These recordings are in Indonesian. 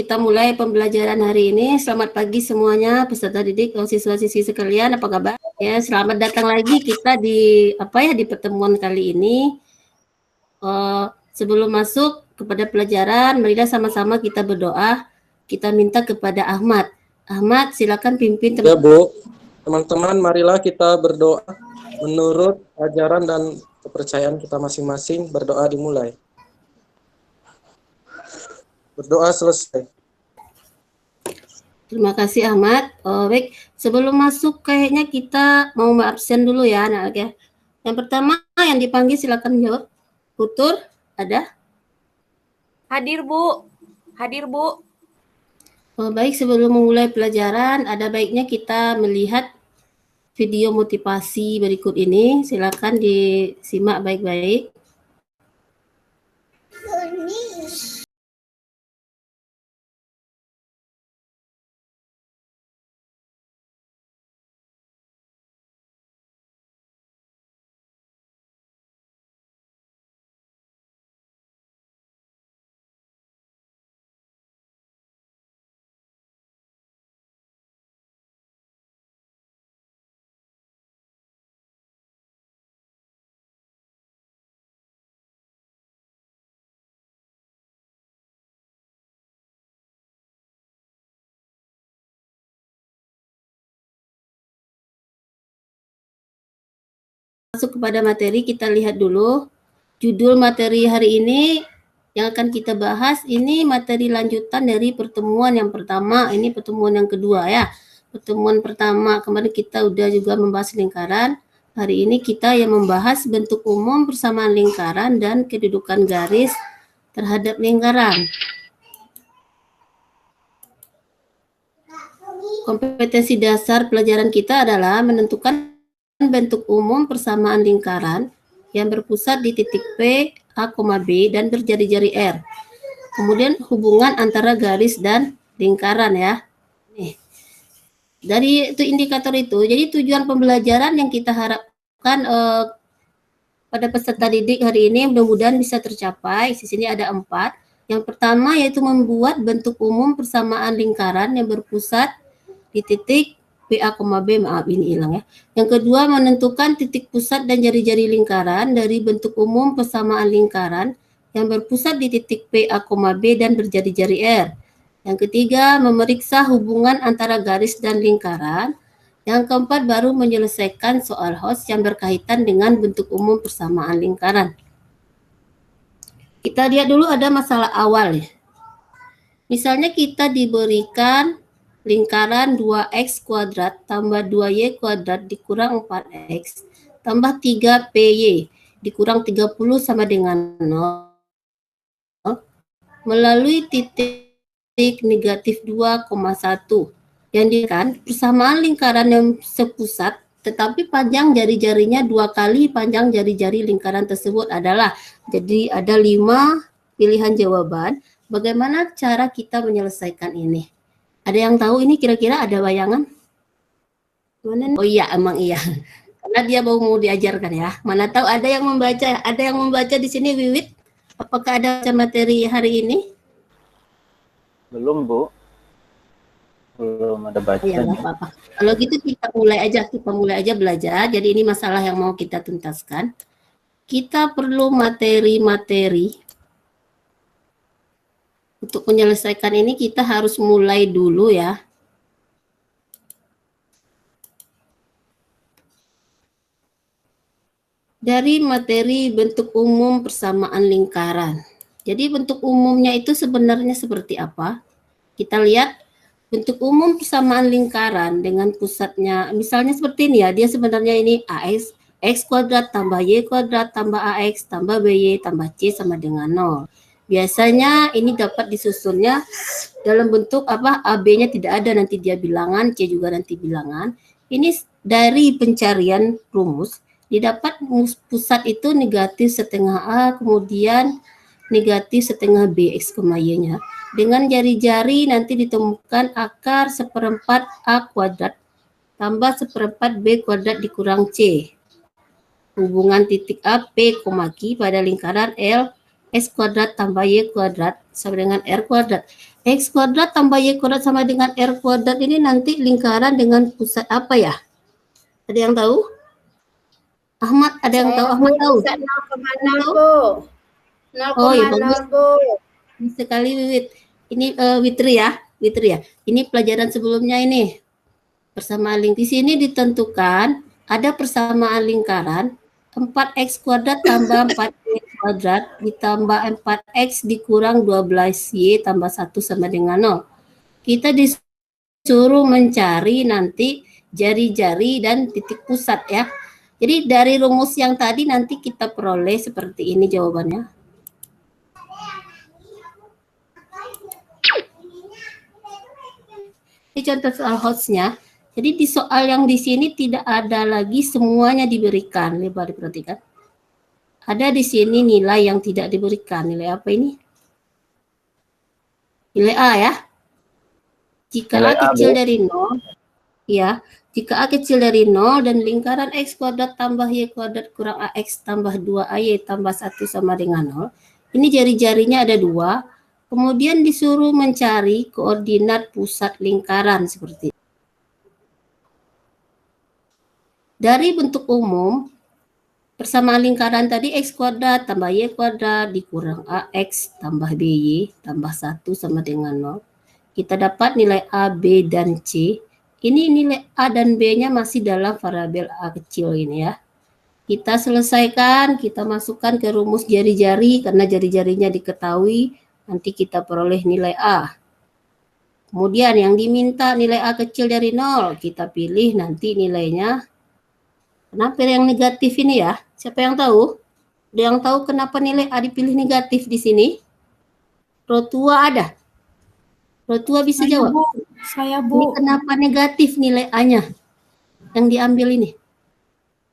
kita mulai pembelajaran hari ini. Selamat pagi semuanya, peserta didik, siswa-siswi sekalian. Apa kabar? Ya, selamat datang lagi kita di pertemuan kali ini. Sebelum masuk kepada pelajaran, marilah sama-sama kita berdoa. Kita minta kepada Ahmad. Ahmad, silakan pimpin teman-teman. Ya, Bu. Teman-teman, marilah kita berdoa menurut ajaran dan kepercayaan kita masing-masing. Berdoa dimulai. Berdoa selesai. Terima kasih Ahmad. Baik, sebelum masuk kayaknya kita mau absen dulu ya anak-anak ya. Yang pertama yang dipanggil silakan jawab. Putur, ada? Hadir Bu. Hadir Bu. Baik, sebelum memulai pelajaran ada baiknya kita melihat video motivasi berikut ini. Silakan disimak baik-baik. Masuk kepada materi, kita lihat dulu judul materi hari ini yang akan kita bahas. Ini materi lanjutan dari pertemuan yang pertama, ini pertemuan yang kedua ya. Pertemuan pertama kemarin kita udah juga membahas lingkaran. Hari ini kita yang membahas bentuk umum persamaan lingkaran dan kedudukan garis terhadap lingkaran. Kompetensi dasar pelajaran kita adalah menentukan bentuk umum persamaan lingkaran yang berpusat di titik P, A, B dan berjari-jari R. Kemudian hubungan antara garis dan lingkaran ya. Dari itu indikator itu, jadi tujuan pembelajaran yang kita harapkan pada peserta didik hari ini mudah-mudahan bisa tercapai. Di sini ada 4. Yang pertama yaitu membuat bentuk umum persamaan lingkaran yang berpusat di titik PA, B, maaf ini hilang ya. Yang kedua, menentukan titik pusat dan jari-jari lingkaran dari bentuk umum persamaan lingkaran yang berpusat di titik PA, B dan berjari-jari R. Yang ketiga, memeriksa hubungan antara garis dan lingkaran. Yang keempat, baru menyelesaikan soal host yang berkaitan dengan bentuk umum persamaan lingkaran. Kita lihat dulu ada masalah awal ya. Misalnya kita diberikan lingkaran 2x kuadrat tambah 2y kuadrat dikurang 4x tambah 3py dikurang 30 sama dengan 0 melalui titik negatif 2,1 yang diberikan persamaan lingkaran yang sepusat tetapi panjang jari-jarinya 2 kali panjang jari-jari lingkaran tersebut adalah. Jadi ada 5 pilihan jawaban. Bagaimana cara kita menyelesaikan ini? Ada yang tahu ini kira-kira ada bayangan? Oh iya, emang iya. Karena dia mau diajarkan ya. Mana tahu ada yang membaca di sini Wiwit? Apakah ada materi hari ini? Belum, Bu. Belum ada baca. Ya, enggak apa-apa. Kalau gitu kita mulai aja belajar. Jadi ini masalah yang mau kita tuntaskan. Kita perlu materi-materi. Untuk menyelesaikan ini kita harus mulai dulu ya. Dari materi bentuk umum persamaan lingkaran. Jadi bentuk umumnya itu sebenarnya seperti apa? Kita lihat bentuk umum persamaan lingkaran dengan pusatnya. Misalnya seperti ini ya, dia sebenarnya ini AX, X kuadrat tambah Y kuadrat tambah AX tambah BY tambah C sama dengan 0. Biasanya ini dapat disusunnya dalam bentuk apa? AB-nya tidak ada, nanti dia bilangan, C juga nanti bilangan. Ini dari pencarian rumus, didapat pusat itu negatif setengah A, kemudian negatif setengah B, X, Y-nya. Dengan jari-jari nanti ditemukan akar seperempat A kuadrat tambah seperempat B kuadrat dikurang C. Hubungan titik A, P, Q pada lingkaran L, X kuadrat tambah Y kuadrat sama dengan R kuadrat. X kuadrat tambah Y kuadrat sama dengan R kuadrat ini nanti lingkaran dengan pusat apa ya? Ada yang tahu? Ahmad, ada yang tahu? Ahmad tahu? Pusat 0,0 Tahu? Bu. Oh ya, bagus 0,0 Bu. sekali Wiwit. Ini Witri ya, Witri ya. Ini pelajaran sebelumnya ini. Persamaan lingkaran. Di sini ditentukan ada persamaan lingkaran 4x kuadrat tambah 4y kuadrat ditambah 4x dikurang 12y tambah 1 sama dengan 0. Kita disuruh mencari nanti jari-jari dan titik pusat ya. Jadi dari rumus yang tadi nanti kita peroleh seperti ini jawabannya. Ini contoh soal HOTS-nya. Jadi di soal yang di sini tidak ada lagi semuanya diberikan. Coba diperhatikan. Ada di sini nilai yang tidak diberikan. Nilai apa ini? Nilai A ya. Jika Nilai A A, kecil Bu. dari 0, ya. Jika A kecil dari 0 dan lingkaran X kuadrat tambah Y kuadrat kurang AX tambah 2AY tambah 1 sama dengan 0. Ini jari-jarinya ada 2. Kemudian disuruh mencari koordinat pusat lingkaran seperti ini. Dari bentuk umum, persamaan lingkaran tadi X kuadrat tambah Y kuadrat dikurang AX tambah BY tambah 1 sama dengan 0. Kita dapat nilai A, B, dan C. Ini nilai A dan B-nya masih dalam variabel A kecil ini ya. Kita selesaikan, kita masukkan ke rumus jari-jari karena jari-jarinya diketahui, nanti kita peroleh nilai A. Kemudian yang diminta nilai A kecil dari 0, kita pilih nanti nilainya. Kenapa yang negatif ini ya? Siapa yang tahu? Ada yang tahu kenapa nilai A dipilih negatif di sini? Rotua ada? Rotua bisa jawab? Saya Ini Bu. kenapa negatif nilai A-nya yang diambil ini?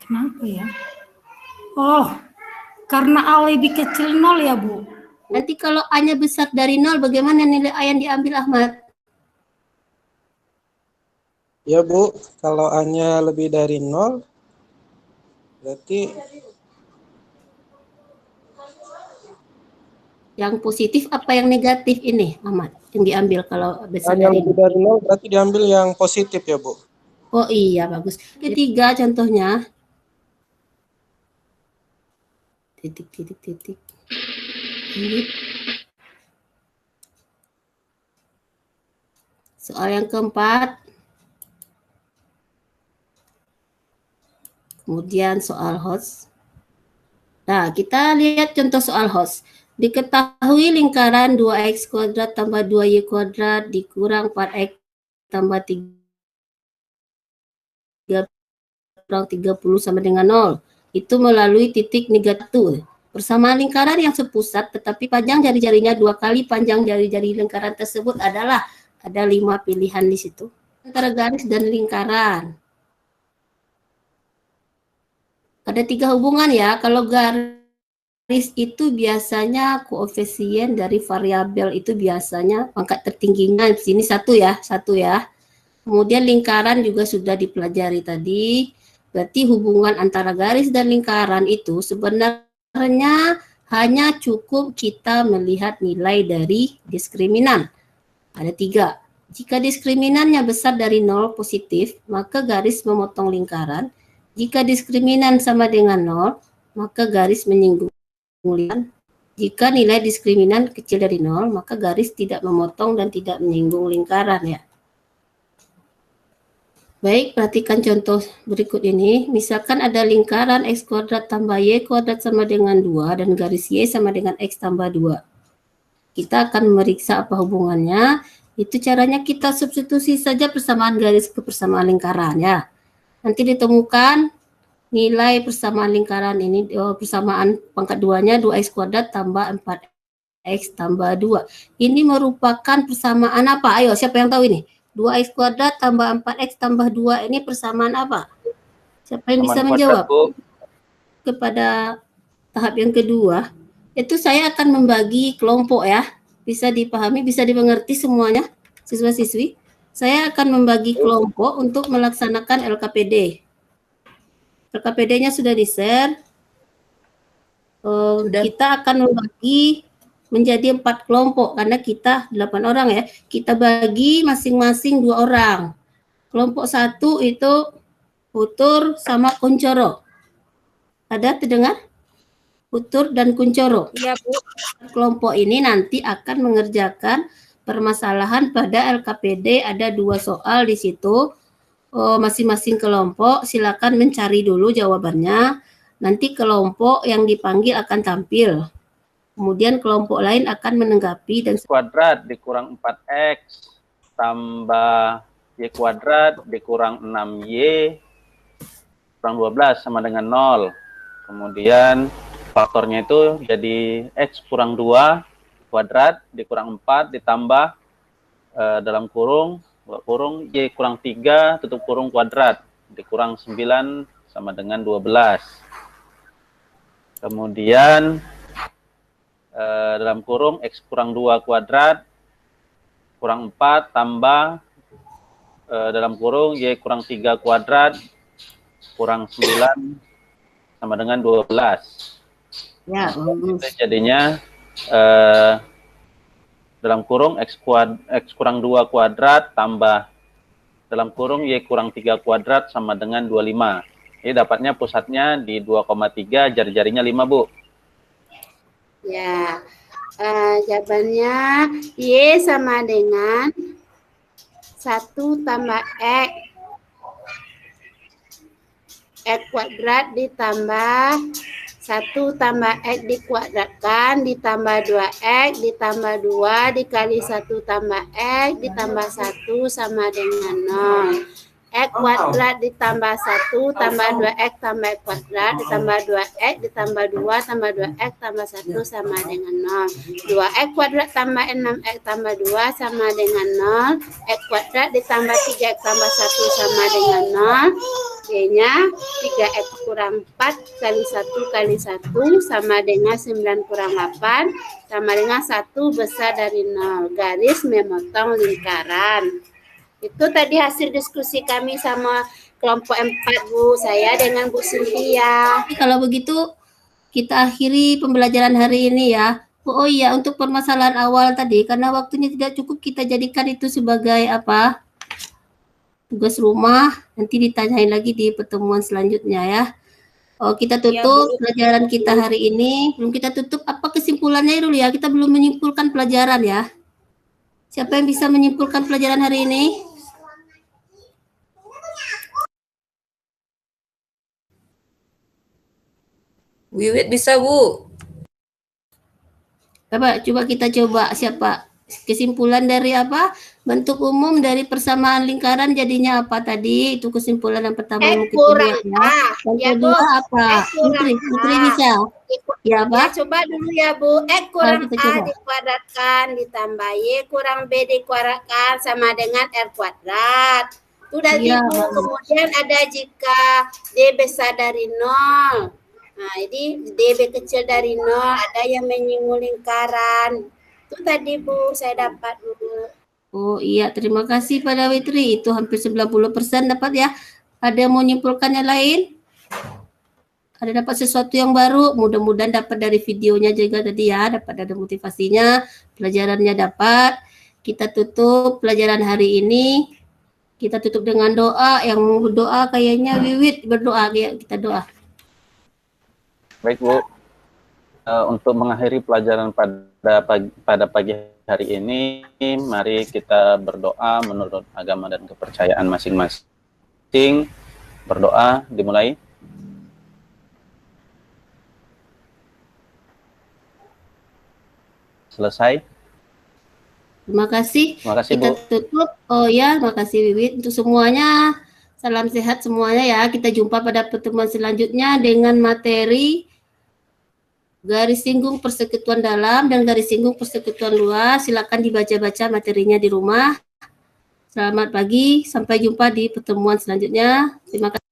Kenapa ya? Oh, karena A lebih kecil 0 ya Bu. Nanti kalau A-nya besar dari 0, bagaimana nilai A yang diambil Ahmad? Ya Bu, kalau A-nya lebih dari 0, berarti Yang positif apa yang negatif ini, Ahmad? Yang diambil kalau besar A-nya dari lebih 0? dari 0 berarti diambil yang positif ya Bu. Oh iya, bagus. Ketiga contohnya. Titik. Ini. Soal yang keempat. Kemudian soal HOTS. Nah, kita lihat contoh soal HOTS. Diketahui lingkaran 2x kuadrat tambah 2y kuadrat dikurang 4x tambah 3 kurang 30 sama dengan 0. Itu melalui titik negatif. Persamaan lingkaran yang sepusat tetapi panjang jari-jarinya 2 kali panjang jari-jari lingkaran tersebut adalah ada 5 pilihan di situ. Antara garis dan lingkaran. Ada 3 hubungan ya. Kalau garis itu biasanya koefisien dari variabel itu biasanya pangkat tertingginya di sini 1 ya. Kemudian lingkaran juga sudah dipelajari tadi. Berarti hubungan antara garis dan lingkaran itu sebenarnya hanya cukup kita melihat nilai dari diskriminan. Ada 3. Jika diskriminannya besar dari 0 positif, maka garis memotong lingkaran. Jika diskriminan sama dengan 0, maka garis menyinggung lingkaran. Jika nilai diskriminan kecil dari 0, maka garis tidak memotong dan tidak menyinggung lingkaran ya. Baik, perhatikan contoh berikut ini. Misalkan ada lingkaran X kuadrat tambah Y kuadrat sama dengan 2 dan garis Y sama dengan X tambah 2. Kita akan memeriksa apa hubungannya. Itu caranya kita substitusi saja persamaan garis ke persamaan lingkaran ya. Nanti ditemukan nilai persamaan lingkaran ini, persamaan pangkat 2-nya 2x kuadrat tambah 4x tambah 2. Ini merupakan persamaan apa? Ayo, siapa yang tahu ini? 2x kuadrat tambah 4x tambah 2 ini persamaan apa? Siapa yang bisa menjawab? Kepada tahap yang kedua, itu saya akan membagi kelompok ya. Bisa dipahami, bisa dimengerti semuanya, siswa-siswi. Saya akan membagi kelompok untuk melaksanakan LKPD. LKPD-nya sudah di-share. kita akan membagi menjadi 4 kelompok karena kita 8 orang ya. Kita bagi masing-masing 2 orang. Kelompok 1 itu Putur sama Kuncoro. Ada terdengar? Putur dan Kuncoro. Iya, Bu. Kelompok ini nanti akan mengerjakan permasalahan pada LKPD. Ada 2 soal di situ. Masing-masing kelompok silakan mencari dulu jawabannya. Nanti kelompok yang dipanggil akan tampil. Kemudian kelompok lain akan menanggapi dan Kuadrat dikurang 4x tambah y kuadrat dikurang 6y kurang 12 sama dengan 0. Kemudian faktornya itu jadi x kurang 2 kuadrat dikurang 4 ditambah dalam kurung y kurang 3 tutup kurung kuadrat dikurang 9 sama dengan 12. Kemudian dalam kurung x kurang 2 kuadrat kurang 4 tambah dalam kurung y kurang 3 kuadrat kurang 9 sama dengan 12. ya, Itu jadinya dalam kurung x kurang 2 kuadrat tambah dalam kurung y kurang 3 kuadrat sama dengan 25. Ini dapatnya pusatnya di 2,3, jari-jarinya 5, Bu. Ya, jawabannya Y sama dengan 1 tambah X kuadrat ditambah 1 tambah X dikuadratkan ditambah 2X ditambah 2 dikali 1 tambah X ditambah 1 sama dengan 0. X kuadrat ditambah 1 tambah 2X tambah X kuadrat ditambah 2X ditambah 2 tambah 2X tambah 1 sama dengan 0. 2X kuadrat tambah 6X tambah 2 sama dengan 0. X kuadrat ditambah 3X tambah 1 sama dengan 0. Y-nya 3X kurang 4 kali 1 kali 1 sama dengan 9 kurang 8 sama dengan 1 besar dari 0. Garis memotong lingkaran. Itu tadi hasil diskusi kami sama kelompok 4, Bu. Saya dengan Bu Cynthia. Kalau begitu kita akhiri pembelajaran hari ini ya. Oh iya, untuk permasalahan awal tadi karena waktunya tidak cukup kita jadikan itu sebagai apa? Tugas rumah. Nanti ditanyain lagi di pertemuan selanjutnya ya. Kita tutup pelajaran kita hari ini. Belum kita tutup apa kesimpulannya dulu ya. Kita belum menyimpulkan pelajaran ya. Siapa yang bisa menyimpulkan pelajaran hari ini? Wiwit bisa, Bu. Coba kita coba siapa? Kesimpulan dari apa? Bentuk umum dari persamaan lingkaran jadinya apa tadi? Itu kesimpulan yang pertama yang mungkin kurang kedua ya. Yang Ya, kedua Bu. apa? Putri bisa. Ya, Ya, Pak. coba dulu ya, Bu. X kurang kita A coba. dikuadratkan ditambah Y kurang B dikuadratkan sama dengan R kuadrat. Itu tadi, Iya, Bu. bagus. Kemudian ada jika D besar dari 0. Nah, ini DB kecil dari 0, ada yang menyinggung lingkaran. Itu tadi, Bu, saya dapat dulu. Oh iya, terima kasih pada Witri. Itu hampir 90% dapat ya. Ada yang mau nyimpulkan yang lain? Ada dapat sesuatu yang baru? Mudah-mudahan dapat dari videonya juga tadi ya. Dapat ada motivasinya, pelajarannya dapat. Kita tutup pelajaran hari ini. Kita tutup dengan doa. Yang mau berdoa kayaknya Wiwit berdoa. Kita doa. Baik, Bu. Untuk mengakhiri pelajaran pada pagi hari ini, mari kita berdoa menurut agama dan kepercayaan masing-masing. Berdoa dimulai. Selesai. Terima kasih. Terima kasih, Kita Bu. tutup. Oh ya, makasih Wiwit untuk semuanya. Salam sehat semuanya ya. Kita jumpa pada pertemuan selanjutnya dengan materi garis singgung persekutuan dalam dan garis singgung persekutuan luas. Silakan dibaca-baca materinya di rumah. Selamat pagi, sampai jumpa di pertemuan selanjutnya. Terima kasih.